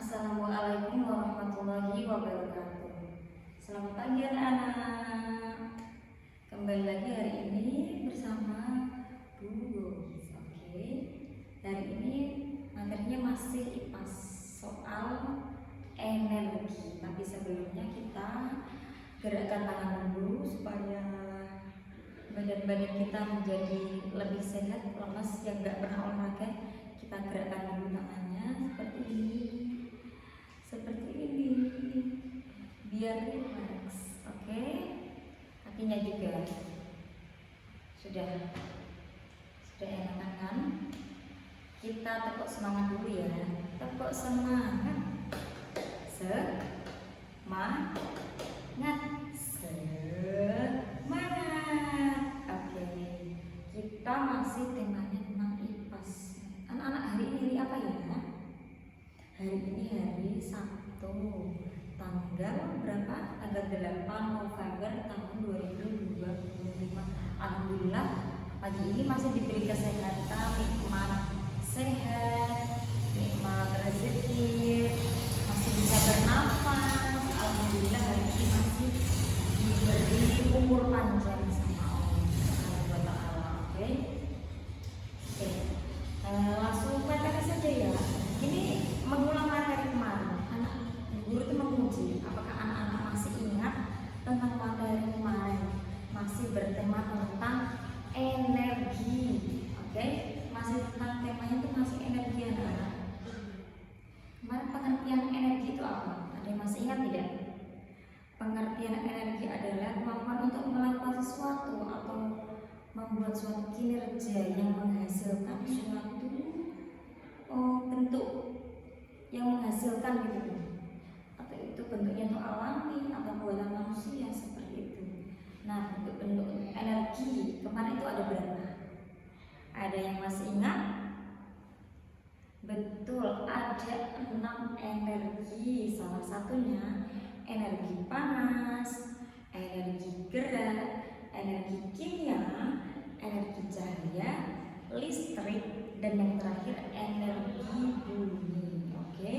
Assalamualaikum warahmatullahi wabarakatuh. Selamat pagi anak-anak. Kembali lagi hari ini bersama Bu Gogis. Oke. Hari ini materinya masih IPAS soal energi. Tapi sebelumnya kita gerakkan tangan dulu supaya badan kita menjadi lebih sehat. Lemas yang nggak pernah olahraga, kita gerakkan dulu tangannya seperti ini biar rileks. Oke, kakinya juga sudah enakan kan? Kita tepuk semangat dulu ya, tepuk semangat, semangat. Oke, kita masih temanya tentang IPAS. Anak-anak, hari ini apa ya? Hari ini hari Sabtu, tanggal berapa? Tanggal 8 November tahun 2025. Alhamdulillah pagi ini masih diberi kesehatan, nikmat sehat, nikmat rezeki, masih bisa bernafas. Alhamdulillah hari ini masih diberi umur panjang sama Allah Subhanahu wa Ta'ala. Oke. Langsung materi saja ya. Ini mengulang materi kemarin. Anak guru itu menguji apakah anak-anak masih ingat tentang materi kemarin. Masih bertema tentang energi. Oke, masih tentang temanya itu masih energi anak-anak. Kemarin pengertian energi itu apa? Ada yang masih ingat tidak? Pengertian energi adalah kemampuan untuk melakukan sesuatu atau membuat suatu kinerja yang menghasilkan suatu bentuk yang menghasilkan gitu, atau itu bentuknya itu alami atau buatan manusia seperti itu. Nah, bentuk energi kemarin itu ada berapa? Ada yang masih ingat? Betul, ada 6 energi. Salah satunya energi panas, energi gerak, energi kimia, energi cahaya, listrik, dan yang terakhir energi bumi. Oke,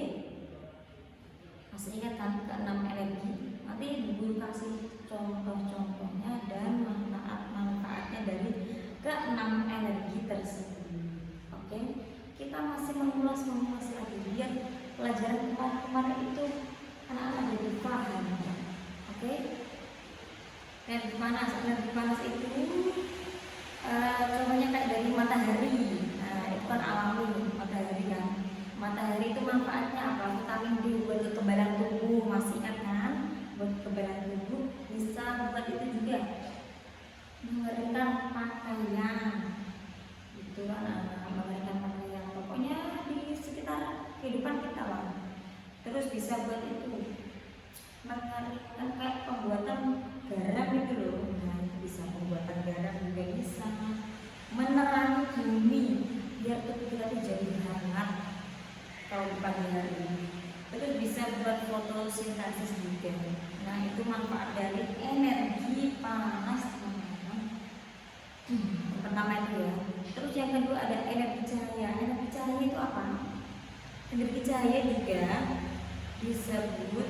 masih ingat kan ke-6 energi? Nanti Ibu kasih contoh-contohnya dan manfaat-manfaatnya dari ke-6 energi tersebut. Oke, kita masih mengulas lagi biar pelajaran kemarin itu anak-anak jadi paham. Oke, energi panas itu contohnya kayak dari matahari. Nah, itu kan alami matahari kan. Matahari itu manfaatnya apa? Vitamin D buat kekebalan tubuh, masih ingat kan? Buat kekebalan tubuh, bisa buat itu juga mengeringkan pakaian. Itu anak-anak, mengeringkan pakaian. Pokoknya di sekitar kehidupan kita lah. Terus bisa buat itu mengeringkan kayak pembuatan garam itu loh. Nah, bisa pembuatan garam juga bisa. Menerangi bumi biar tubuh kita jadi hangat kalau di pagi hari. Terus bisa buat fotosintesis juga. Nah, itu manfaat dari energi panas teman-teman. Yang pertama itu ya. Terus yang kedua ada energi cahaya. Energi cahaya itu apa? Energi cahaya juga disebut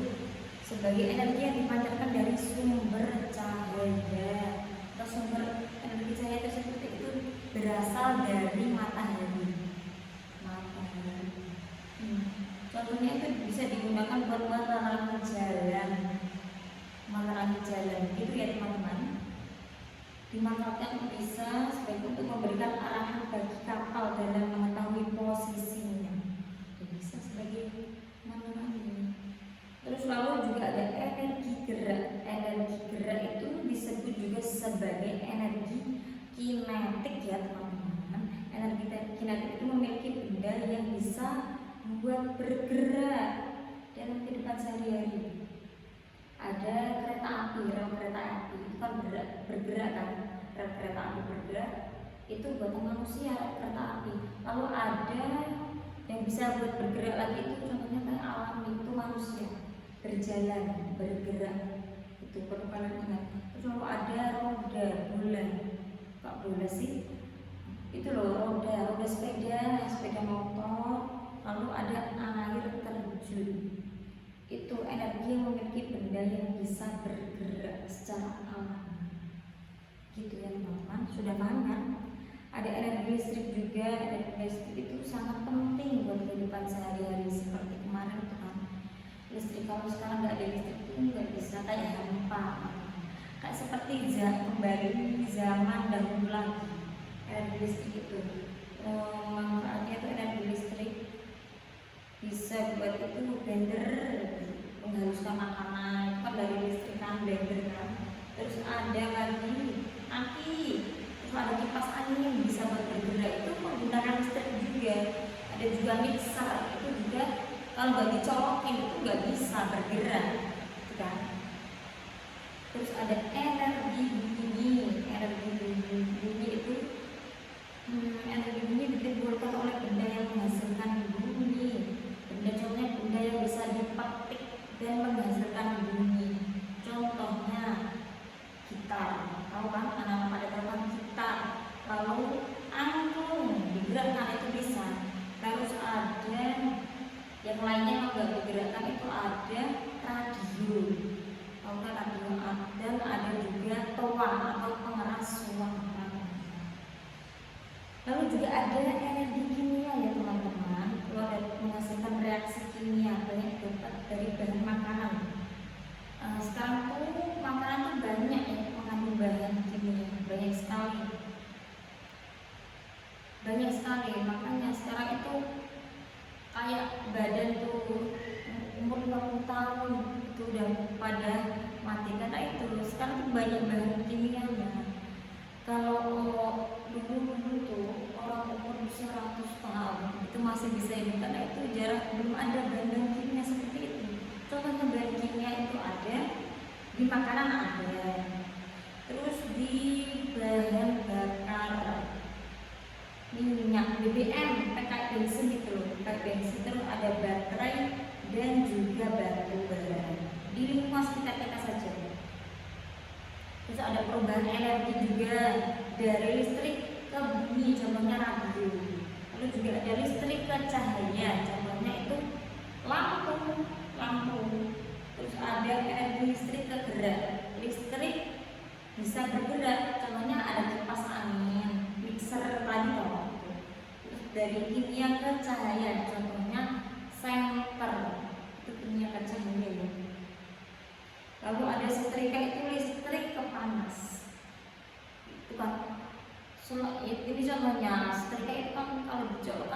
sebagai energi yang dipancarkan dari sumber cahaya atau sumber energi cahaya tersebut itu berasal dari matahari. Contohnya itu bisa digunakan buat menerangi jalan gitu ya teman-teman. Dimanfaatkan bisa sebagai untuk memberikan arahan bagi kapal dalam mengetahui posisinya. Bisa sebagai menerangi. Terus lalu juga ada energi gerak. Energi gerak itu disebut juga sebagai energi kinetik ya teman-teman. Energi kinetik itu memiliki benda yang bisa membuat bergerak dalam kehidupan sehari-hari. Ada kereta api, rel kereta api itu kan bergerak kan. Rel kereta api bergerak itu buatan manusia, kereta api. Lalu ada yang bisa buat bergerak lagi itu contohnya kayak alam itu manusia. Berjalan, bergerak, itu perlu kalian ingat. Terus lalu ada roda, bola. Kok bola sih? Itu loh roda sepeda motor. Lalu ada air terjun. energi yang memiliki benda yang bisa bergerak secara alami. Gitu ya teman-teman, sudah paham kan? Ada energi listrik juga. Energi listrik itu sangat penting buat kehidupan sehari-hari. Seperti kemarin itu kan, listrik kalau sekarang nggak ada listrik itu nggak bisa, kayak hampa. Kayak seperti kembali zaman dahulu lagi. Energi listrik itu manfaatnya itu energi listrik bisa buat itu blender, menghaluskan makanan, itu kan dari listrik kan, blender kan. Terus ada lagi aki, terus ada kipas angin bisa bergerak, itu menggunakan listrik juga. Ada juga mixer, itu juga kalau nggak dicolokin itu nggak bisa bergerak, gitu kan. Terus ada energi bunyi. Energi bunyi itu energi bunyi ditimbulkan oleh benda yang menghasilkan bunyi. Benda contohnya benda yang bisa dipetik dan menghasilkan bunyi. Contohnya gitar, tahu kan? Anak-anak pada tahu kan gitar. Lalu angklung digerakkan itu bisa. Terus ada yang lainnya yang nggak digerakkan itu ada radio. Tahu kan radio? Dan ada juga toa atau pengeras suara. Lalu juga ada energi kimia ya teman-teman. Kalau menghasilkan reaksi kimia banyak dapat dari bahan makanan. Sekarang tuh makanan tuh banyak ya mengandung bahan kimia, banyak sekali. Makanya sekarang itu kayak badan tuh umur 50 tahun itu udah pada mati karena itu. Sekarang tuh banyak bahan kimianya. Kalau dulu tuh orang umur usia 100 tahun itu masih bisa hidup karena itu belum ada bahan kimia seperti itu. Contohnya bahan kimia itu ada di makanan, ada terus di bahan bakar minyak BBM kayak bensin gitu loh, kayak bensin. Terus ada baterai dan juga batu bara di lingkungan sekitar kita saja. Terus ada perubahan energi juga dari listrik ke bunyi, contohnya radio. Lalu juga ada listrik ke cahaya, contohnya itu lampu. Terus ada energi listrik ke gerak, listrik bisa bergerak, contohnya ada kipas angin, mixer tadi loh. Terus dari kimia ke cahaya, contohnya senter, itu kimia ke cahaya ya. Lalu ada setrika, itu listrik ke panas. Itu kan ini contohnya setrika itu kan kalau dicolok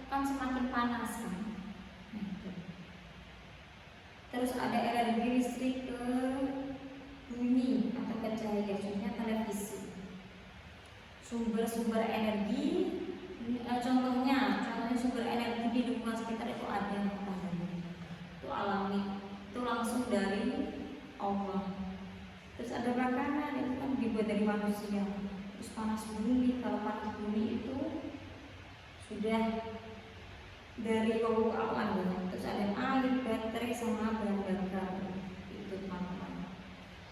kan semakin panas kan. Nah, itu. Terus ada energi listrik ke bunyi atau ke cahaya, contohnya televisi. Sumber energi, contohnya sumber energi di lingkungan sekitar itu ada matahari, itu alami, itu langsung dari Allah. Terus ada makanan, itu kan dibuat dari manusia. Terus panas bumi, kalau panas bumi itu sudah dari awan. Terus ada air, baterai sama bahan bakar. Itu teman-teman.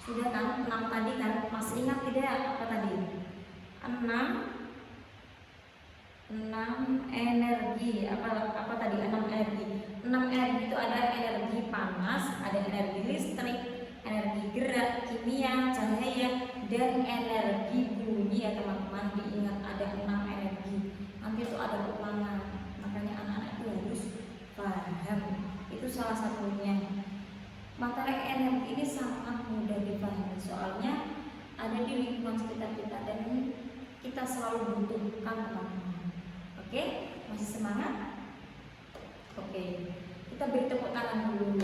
Sudah kan 6 tadi kan, masih ingat tidak apa tadi? 6 energi, apa tadi? 6 energi. 6 energi itu ada energi panas, ada energi listrik, energi gerak, kimia, cahaya, dan energi bunyi ya teman-teman. Diingat ada 6 energi. Nanti itu ada ulangan, makanya anak-anak itu harus paham. Itu salah satunya. Materi energi ini sangat mudah dipahami, soalnya ada di lingkungan sekitar kita dan kita selalu butuhkan teman-teman. Oke, masih semangat? Oke, kita beri tepuk tangan dulu.